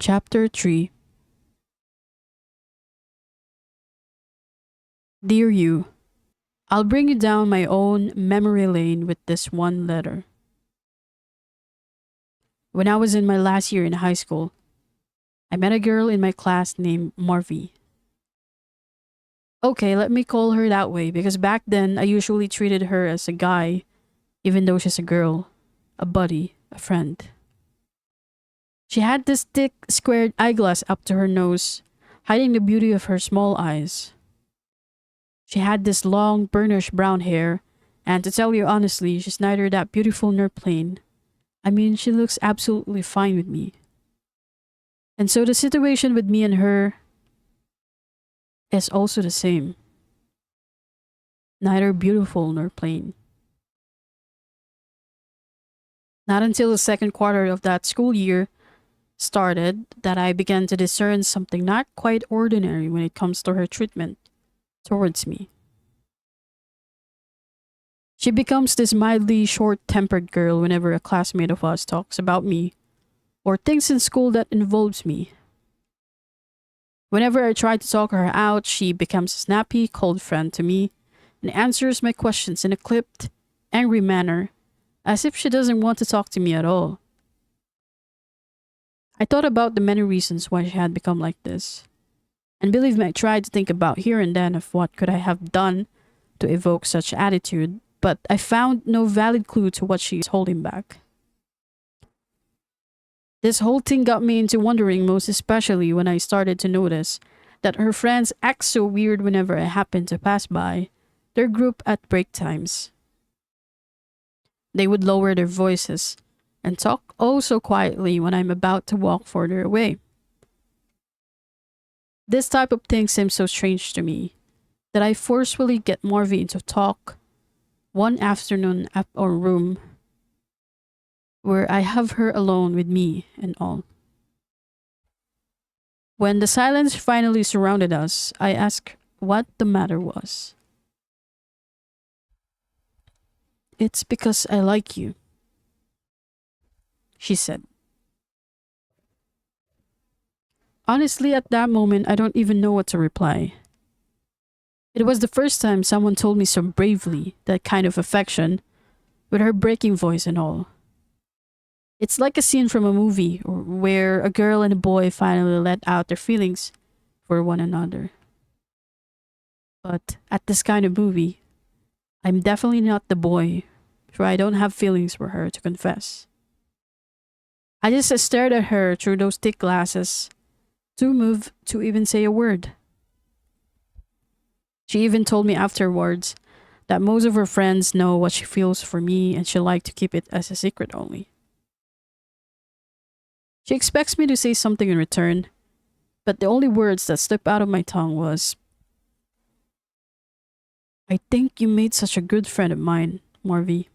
Chapter 3. Dear you, I'll bring you down my own memory lane with this one letter. When I was in my last year in high school, I met a girl in my class named Marvy. Okay, let me call her that way because back then I usually treated her as a guy, even though she's a girl, a buddy, a friend. She had this thick, squared eyeglass up to her nose, hiding the beauty of her small eyes. She had this long, burnished brown hair, and to tell you honestly, she's neither that beautiful nor plain. I mean, she looks absolutely fine with me. And so the situation with me and her is also the same. Neither beautiful nor plain. Not until the second quarter of that school year started that I began to discern something not quite ordinary when it comes to her treatment towards me. She becomes this mildly short-tempered girl whenever a classmate of us talks about me or things in school that involves me. Whenever I try to talk her out, she becomes a snappy, cold friend to me and answers my questions in a clipped, angry manner as if she doesn't want to talk to me at all. I thought about the many reasons why she had become like this. And believe me, I tried to think about here and then of what could I have done to evoke such attitude, but I found no valid clue to what she is holding back. This whole thing got me into wondering, most especially when I started to notice that her friends act so weird whenever I happen to pass by their group at break times. They would lower their voices and talk oh so quietly when I'm about to walk further away. This type of thing seems so strange to me that I forcefully get Marvy into talk one afternoon at our room where I have her alone with me and all. When the silence finally surrounded us, I asked what the matter was. "It's because I like you," she said. Honestly, at that moment, I don't even know what to reply. It was the first time someone told me so bravely that kind of affection, with her breaking voice and all. It's like a scene from a movie where a girl and a boy finally let out their feelings for one another. But at this kind of movie, I'm definitely not the boy, for I don't have feelings for her to confess. I just stared at her through those thick glasses, too moved to even say a word. She even told me afterwards that most of her friends know what she feels for me and she'd like to keep it as a secret only. She expects me to say something in return, but the only words that slipped out of my tongue was, "I think you made such a good friend of mine, Marvy."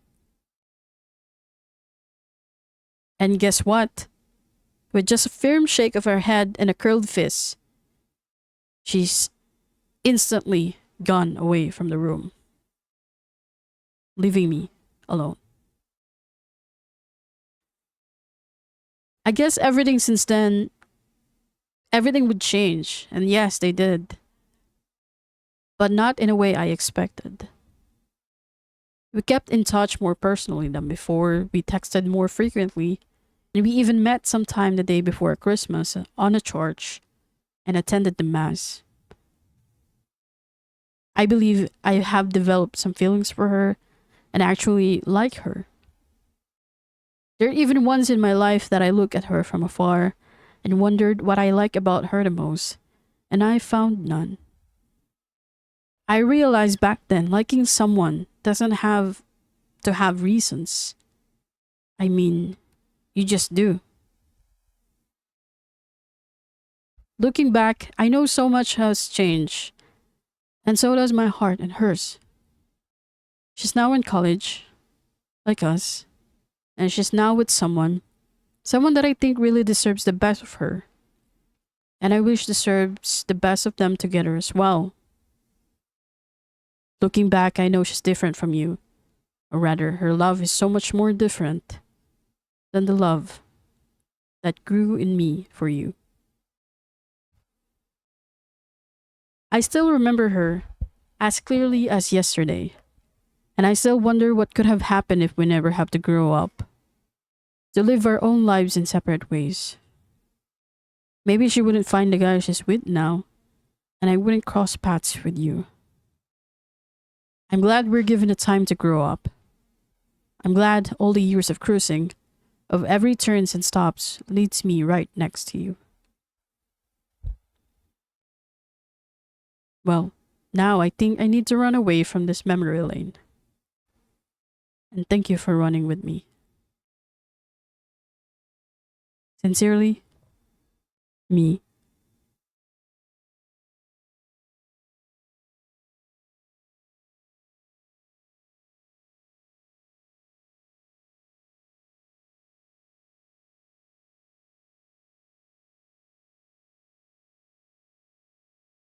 And guess what? With just a firm shake of her head and a curled fist, she's instantly gone away from the room, leaving me alone. I guess everything since then, everything would change, and yes, they did. But not in a way I expected. We kept in touch more personally than before, we texted more frequently, and we even met sometime the day before Christmas on a church and attended the mass. I believe I have developed some feelings for her and actually like her. There are even ones in my life that I look at her from afar and wondered what I like about her the most, and I found none. I realized back then liking someone doesn't have to have reasons. I mean, you just do. Looking back, I know so much has changed, and so does my heart and hers. She's now in college, like us, and she's now with someone that I think really deserves the best of her. And I wish deserves the best of them together as well. Looking back, I know she's different from you, or rather, her love is so much more different than the love that grew in me for you. I still remember her as clearly as yesterday, and I still wonder what could have happened if we never have to grow up, to live our own lives in separate ways. Maybe she wouldn't find the guy she's with now, and I wouldn't cross paths with you. I'm glad we're given the time to grow up. I'm glad all the years of cruising, of every turns and stops, leads me right next to you. Well, now I think I need to run away from this memory lane. And thank you for running with me. Sincerely, me.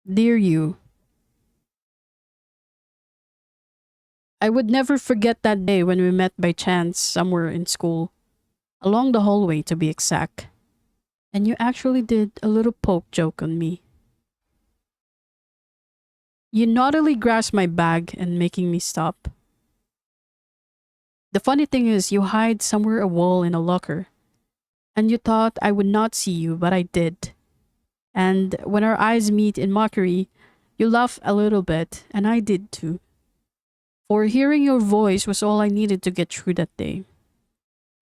Dear you, I would never forget that day when we met by chance somewhere in school, along the hallway to be exact. And you actually did a little poke joke on me. You naughtily grasped my bag and making me stop. The funny thing is, you hide somewhere a wall in a locker, and you thought I would not see you, but I did. And when our eyes meet in mockery, you laugh a little bit, and I did too. For hearing your voice was all I needed to get through that day.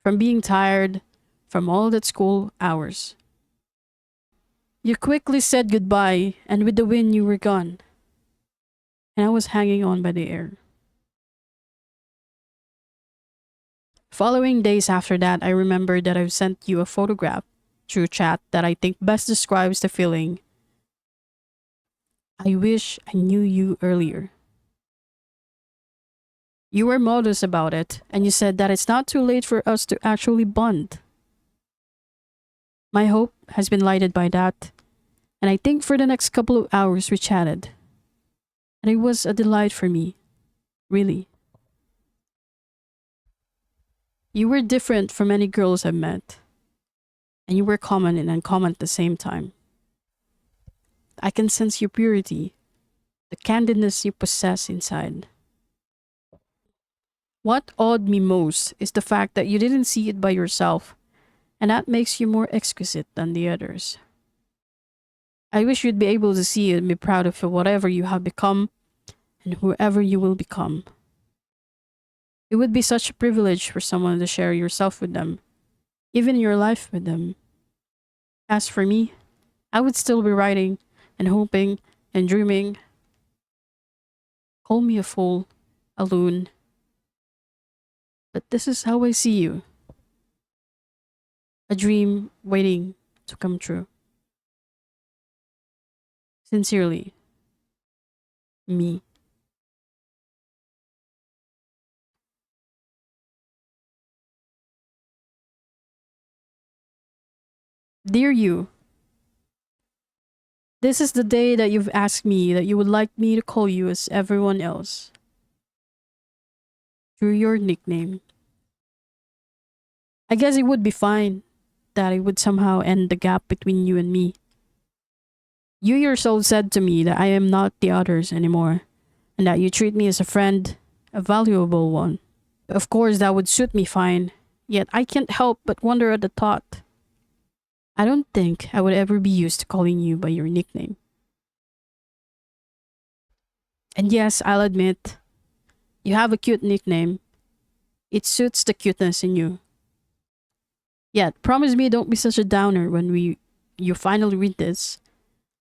From being tired, from all that school hours. You quickly said goodbye, and with the wind you were gone. And I was hanging on by the air. Following days after that, I remembered that I've sent you a photograph through chat that I think best describes the feeling. I wish I knew you earlier. You were modest about it, and you said that it's not too late for us to actually bond. My hope has been lighted by that, and I think for the next couple of hours we chatted. And it was a delight for me, really. You were different from any girls I've met, and you were common and uncommon at the same time. I can sense your purity, the candidness you possess inside. What awed me most is the fact that you didn't see it by yourself, and that makes you more exquisite than the others. I wish you'd be able to see it and be proud of whatever you have become and whoever you will become. It would be such a privilege for someone to share yourself with them, even your life with them. As for me, I would still be writing and hoping and dreaming. Call me a fool, a loon, but this is how I see you. A dream waiting to come true. Sincerely, me. Dear you, this is the day that you've asked me that you would like me to call you as everyone else. Through your nickname. I guess it would be fine that it would somehow end the gap between you and me. You yourself said to me that I am not the others anymore, and that you treat me as a friend, a valuable one. Of course, that would suit me fine, yet I can't help but wonder at the thought. I don't think I would ever be used to calling you by your nickname. And yes, I'll admit, you have a cute nickname. It suits the cuteness in you. Yet, promise me don't be such a downer when you finally read this.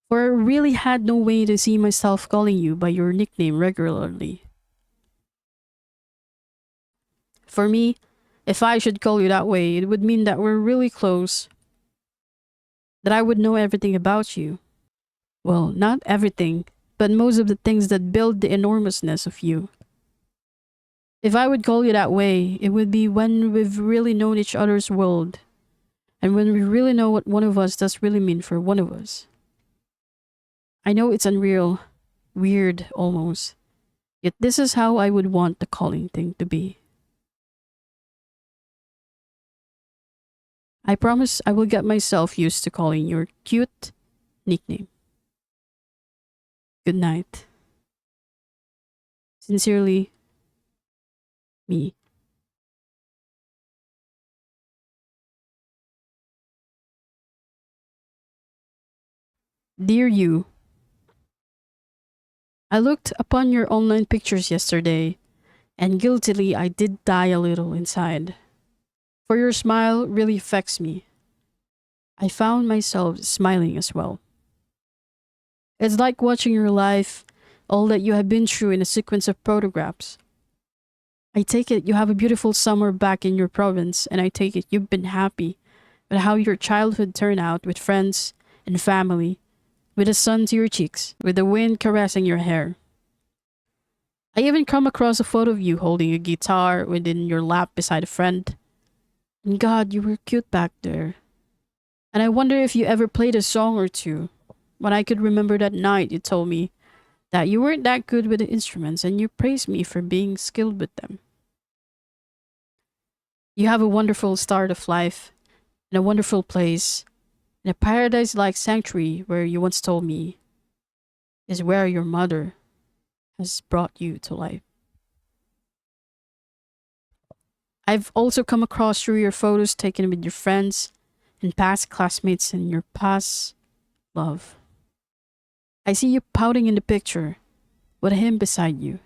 For I really had no way to see myself calling you by your nickname regularly. For me, if I should call you that way, it would mean that we're really close. That I would know everything about you. Well, not everything, but most of the things that build the enormousness of you. If I would call you that way, it would be when we've really known each other's world, and when we really know what one of us does really mean for one of us. I know it's unreal, weird almost, yet this is how I would want the calling thing to be. I promise I will get myself used to calling your cute nickname. Good night. Sincerely, me. Dear you, I looked upon your online pictures yesterday, and guiltily I did die a little inside. For your smile really affects me. I found myself smiling as well. It's like watching your life, all that you have been through in a sequence of photographs. I take it you have a beautiful summer back in your province, and I take it you've been happy with how your childhood turned out with friends and family, with the sun to your cheeks, with the wind caressing your hair. I even come across a photo of you holding a guitar within your lap beside a friend. And God, you were cute back there. And I wonder if you ever played a song or two. When I could remember that night you told me that you weren't that good with the instruments and you praised me for being skilled with them. You have a wonderful start of life in a wonderful place, in a paradise like sanctuary where you once told me is where your mother has brought you to life. I've also come across through your photos taken with your friends and past classmates and your past love. I see you pouting in the picture with him beside you.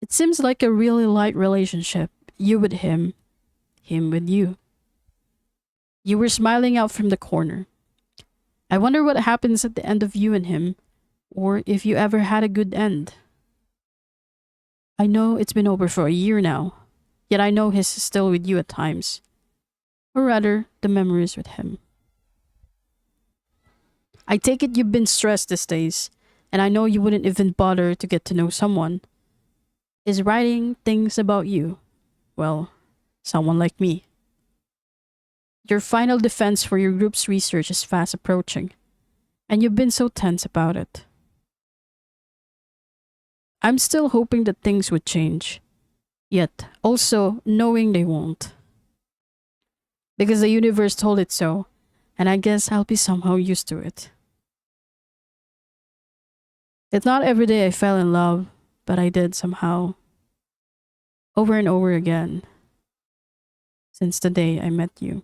It seems like a really light relationship, you with him with you. You were smiling out from the corner. I wonder what happens at the end of you and him, or if you ever had a good end. I know it's been over for a year now, yet I know he's still with you at times. Or rather, the memories with him. I take it you've been stressed these days, and I know you wouldn't even bother to get to know someone. Is writing things about you, well, someone like me. Your final defense for your group's research is fast approaching, and you've been so tense about it. I'm still hoping that things would change, yet also knowing they won't. Because the universe told it so, and I guess I'll be somehow used to it. It's not every day I fell in love, but I did somehow. Over and over again. Since the day I met you.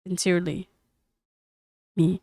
Sincerely, me.